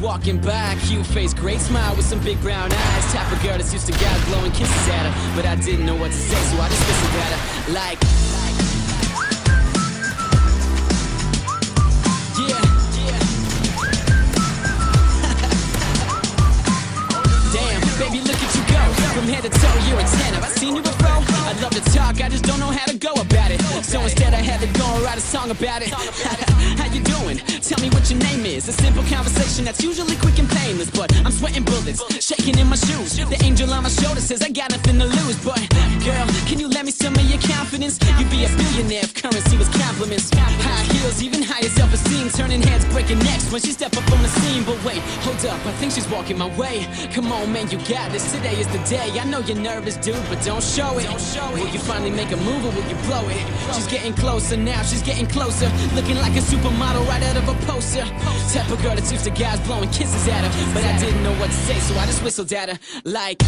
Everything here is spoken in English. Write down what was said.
walking by, cute face, great smile with some big brown eyes. Type of girl that's used to guys blowing kisses at her, but I didn't know what to say, so I just whistled at her like. Yeah, yeah. Damn, baby, look at you go. From head to toe, you're a 10. Have I seen you before? I love to talk, I just don't know how to go about it. So instead I had to go and write a song about it. How you doing? Tell me what your name is. A simple conversation that's usually quick and painless, but I'm sweating bullets, shaking in my shoes. The angel on my shoulder says I got nothing to lose, but girl, can you lend me some of your confidence? You'd be a billionaire if currency was compliments. High heels, even higher self-esteem, turning heads, breaking necks when she step up on the scene. But wait, hold up, I think she's walking my way. Come on, man, you got this. Today is the day. I know you're nervous, dude, but don't show it. Will you finally make a move or will you blow it? She's getting closer now, she's getting closer, looking like a supermodel right out of a poster. Type of girl that's used to guys blowing kisses at her, but I didn't know what to say, so I just whistled at her like.